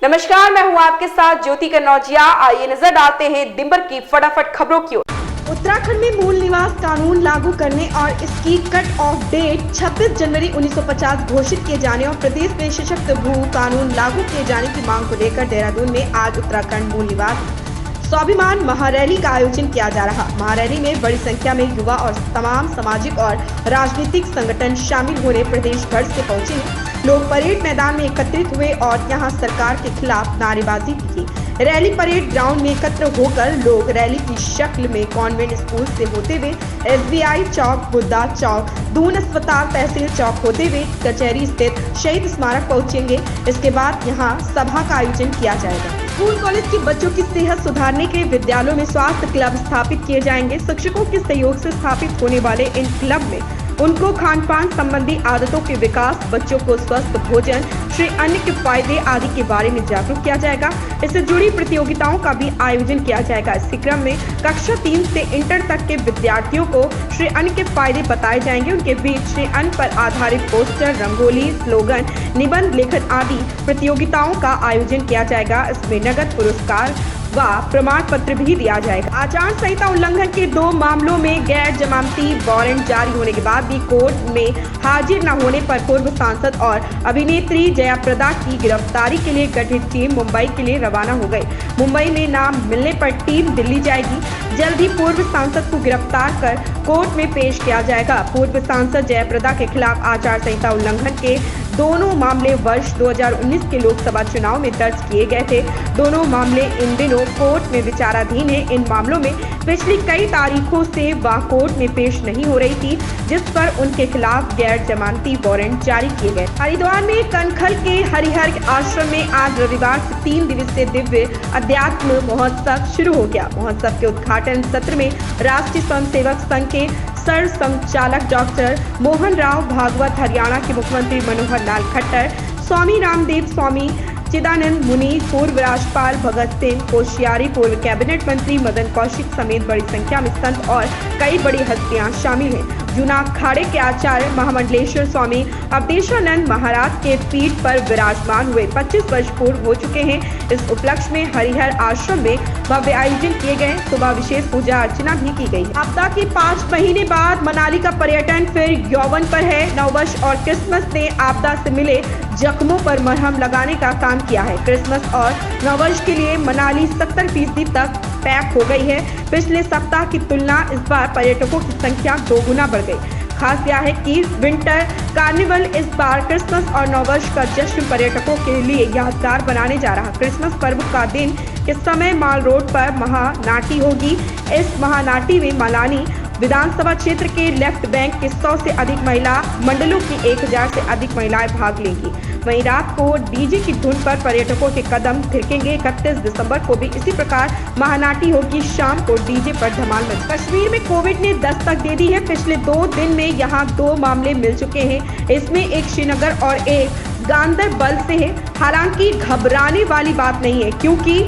नमस्कार, मैं हूं आपके साथ ज्योति कन्नौजिया। आइए नजर डालते हैं दिन भर की फटाफट खबरों की ओर। उत्तराखंड में मूल निवास कानून लागू करने और इसकी कट ऑफ डेट 26 जनवरी 1950 घोषित किए जाने और प्रदेश में सशक्त भू कानून लागू किए जाने की मांग को लेकर देहरादून में आज उत्तराखंड मूल निवास स्वाभिमान महारैली का आयोजन किया जा रहा। महारैली में बड़ी संख्या में युवा और तमाम सामाजिक और राजनीतिक संगठन शामिल होने प्रदेश भर से पहुंचे। लोग परेड मैदान में एकत्रित हुए और यहां सरकार के खिलाफ नारेबाजी की। रैली परेड ग्राउंड में एकत्र होकर लोग रैली की शक्ल में कॉन्वेंट स्कूल से होते हुए SBI चौक, बुद्धा चौक, दून अस्पताल, तहसील चौक होते हुए कचहरी स्थित शहीद स्मारक पहुंचेंगे। इसके बाद यहां सभा का आयोजन किया जाएगा। स्कूल कॉलेज के बच्चों की सेहत सुधारने के लिए विद्यालयों में स्वास्थ्य क्लब स्थापित किए जाएंगे। शिक्षकों के सहयोग से स्थापित होने वाले इन क्लब में उनको खान पान संबंधी आदतों के विकास, बच्चों को स्वस्थ भोजन, श्री अन्न के फायदे आदि के बारे में जागरूक किया जाएगा। इससे जुड़ी प्रतियोगिताओं का भी आयोजन किया जाएगा। इसी क्रम में कक्षा 3 से इंटर तक के विद्यार्थियों को श्री अन्न के फायदे बताए जाएंगे। उनके बीच श्री अन्न पर आधारित पोस्टर, रंगोली, स्लोगन, निबंध लेखन आदि प्रतियोगिताओं का आयोजन किया जाएगा। इसमें नगद पुरस्कार व प्रमाण पत्र भी दिया जाएगा। आचार संहिता उल्लंघन के 2 मामलों में गैर जमानती वारंट जारी होने के बाद भी कोर्ट में हाजिर न होने पर पूर्व सांसद और अभिनेत्री जयाप्रदा की गिरफ्तारी के लिए गठित टीम मुंबई के लिए रवाना हो गई। मुंबई में नाम मिलने पर टीम दिल्ली जाएगी। जल्द ही पूर्व सांसद को गिरफ्तार कर कोर्ट में पेश किया जाएगा। पूर्व सांसद जयाप्रदा के खिलाफ आचार संहिता उल्लंघन के दोनों मामले वर्ष 2019 के लोकसभा चुनाव में दर्ज किए गए थे। दोनों मामले इन दिनों कोर्ट में विचाराधीन है। इन मामलों में पिछली कई तारीखों से वह कोर्ट में पेश नहीं हो रही थी, जिस पर उनके खिलाफ गैर जमानती वारंट जारी किए गए। हरिद्वार में कनखल के हरिहर आश्रम में आज रविवार से 3 दिवसीय दिव्य अध्यात्म महोत्सव शुरू हो गया। महोत्सव के उद्घाटन सत्र में राष्ट्रीय स्वयंसेवक संघ के सर संचालक डॉक्टर मोहन राव भागवत, हरियाणा के मुख्यमंत्री मनोहर लाल खट्टर, स्वामी रामदेव स्वामी, चिदानंद मुनि, पूर्व राज्यपाल भगत सिंह कोश्यारी, पूर्व कैबिनेट मंत्री मदन कौशिक समेत बड़ी संख्या में संत और कई बड़ी हस्तियां शामिल हैं। जूना अखाड़े के आचार्य महामंडलेश्वर स्वामी अवधेशानंद महाराज के पीठ पर विराजमान हुए। 25 वर्ष पूर्ण हो चुके हैं। इस उपलक्ष्य में हरिहर आश्रम में भव्य आयोजन किए गए। सुबह विशेष पूजा अर्चना भी की गई। आपदा के 5 महीने बाद मनाली का पर्यटन फिर यौवन पर है। नववर्ष और क्रिसमस ने आपदा से मिले जख्मों पर मरहम लगाने का काम किया है। क्रिसमस और नववर्ष के लिए मनाली 70% तक पैक हो गई है। पिछले सप्ताह की तुलना इस बार पर्यटकों की संख्या 2 गुना बढ़ गई। खास यह है कि विंटर कार्निवल इस बार क्रिसमस और नववर्ष का जश्न पर्यटकों के लिए यादगार बनाने जा रहा। क्रिसमस पर्व का दिन के समय माल रोड पर महानाटी होगी। इस महानाटी में मनाली विधानसभा क्षेत्र के लेफ्ट बैंक के 100 से अधिक महिला मंडलों की 1000 से अधिक महिलाएं भाग लेंगी। वहीं रात को डीजे की धुन पर पर्यटकों के कदम थिरकेंगे। 31 दिसंबर को भी इसी प्रकार महानाटी होगी। शाम को डीजे पर धमाल मच। कश्मीर में कोविड ने दस्तक दे दी है। पिछले 2 दिन में यहां 2 मामले मिल चुके हैं। इसमें एक श्रीनगर और एक गांदरबल से है। हालांकि घबराने वाली बात नहीं है, क्योंकि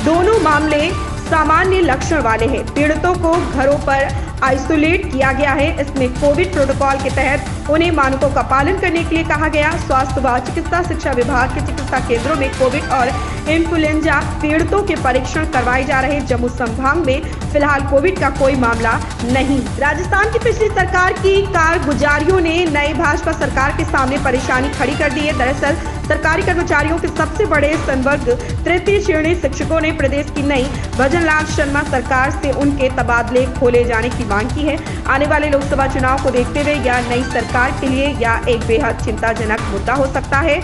दोनों मामले सामान्य लक्षण वाले हैं। पीड़ितों को घरों पर आइसोलेट किया गया है। इसमें कोविड प्रोटोकॉल के तहत उन्हें मानकों का पालन करने के लिए कहा गया। स्वास्थ्य व चिकित्सा शिक्षा विभाग के चिकित्सा केंद्रों में कोविड और इन्फ्लुएंजा पीड़ितों के परीक्षण करवाए जा रहे हैं। जम्मू संभाग में फिलहाल कोविड का कोई मामला नहीं। राजस्थान की पिछली सरकार की कारगुजारियों ने नई भाजपा सरकार के सामने परेशानी खड़ी कर दी है। दरअसल सरकारी कर्मचारियों के सबसे बड़े संवर्ग तृतीय श्रेणी शिक्षकों ने प्रदेश की नई भजनलाल शर्मा सरकार से उनके तबादले खोले जाने की मांग की है। आने वाले लोकसभा चुनाव को देखते हुए यह नई सरकार के लिए यह एक बेहद चिंताजनक मुद्दा हो सकता है।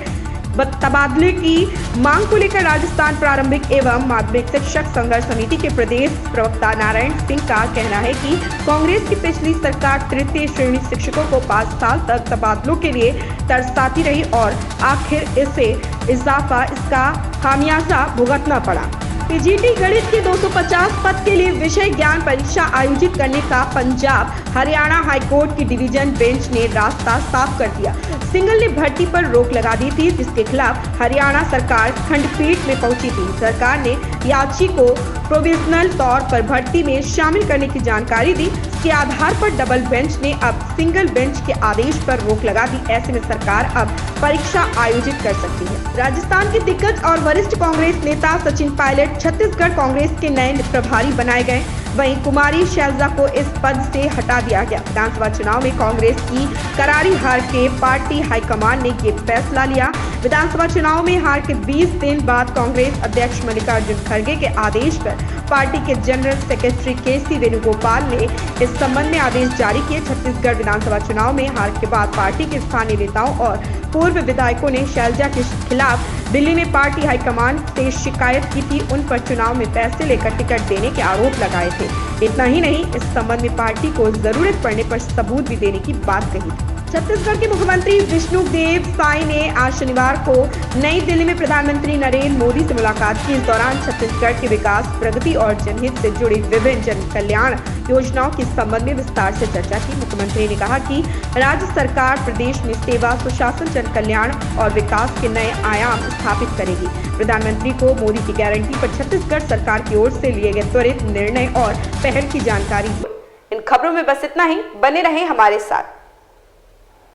तबादले की मांग को लेकर राजस्थान प्रारंभिक एवं माध्यमिक शिक्षक संघर्ष समिति के प्रदेश प्रवक्ता नारायण सिंह का कहना है कि कांग्रेस की पिछली सरकार तृतीय श्रेणी शिक्षकों को 5 साल तक तबादलों के लिए तरसाती रही और आखिर इसका खामियाजा भुगतना पड़ा। पीजीटी गणित के 250 पद के लिए विषय ज्ञान परीक्षा आयोजित करने का पंजाब हरियाणा हाईकोर्ट की डिवीजन बेंच ने रास्ता साफ कर दिया। सिंगल ने भर्ती पर रोक लगा दी थी, जिसके खिलाफ हरियाणा सरकार खंडपीठ में पहुंची थी। सरकार ने याची को प्रोविजनल तौर पर भर्ती में शामिल करने की जानकारी दी। इसके आधार पर डबल बेंच ने अब सिंगल बेंच के आदेश पर रोक लगा दी। ऐसे में सरकार अब परीक्षा आयोजित कर सकती है। राजस्थान के दिग्गज और वरिष्ठ कांग्रेस नेता सचिन पायलट छत्तीसगढ़ कांग्रेस के नए प्रभारी बनाए गए। वहीं कुमारी शैलजा को इस पद से हटा दिया गया। विधानसभा चुनाव में कांग्रेस की करारी हार के पार्टी हाईकमान ने ये फैसला लिया। विधानसभा चुनाव में हार के 20 दिन बाद कांग्रेस अध्यक्ष मल्लिकार्जुन खड़गे के आदेश पर पार्टी के जनरल सेक्रेटरी के.सी. वेणुगोपाल ने इस संबंध में आदेश जारी किए। छत्तीसगढ़ विधानसभा चुनाव में हार के बाद पार्टी के स्थानीय नेताओं और पूर्व विधायकों ने शैलजा के खिलाफ दिल्ली में पार्टी हाईकमान से शिकायत की थी। उन पर चुनाव में पैसे लेकर टिकट देने के आरोप लगाए थे। इतना ही नहीं, इस संबंध में पार्टी को जरूरत पड़ने पर सबूत भी देने की बात कही। छत्तीसगढ़ के मुख्यमंत्री विष्णुदेव साय ने आज शनिवार को नई दिल्ली में प्रधानमंत्री नरेंद्र मोदी से मुलाकात की। इस दौरान छत्तीसगढ़ के विकास, प्रगति और जनहित से जुड़ी विभिन्न जन कल्याण योजनाओं के संबंध में विस्तार से चर्चा की। मुख्यमंत्री ने कहा कि राज्य सरकार प्रदेश में सेवा, सुशासन, जन कल्याण और विकास के नए आयाम स्थापित करेगी। प्रधानमंत्री को मोदी की गारंटी पर छत्तीसगढ़ सरकार की ओर से लिए गए त्वरित निर्णय और पहल की जानकारी दी। इन खबरों में बस इतना ही। बने रहें हमारे साथ।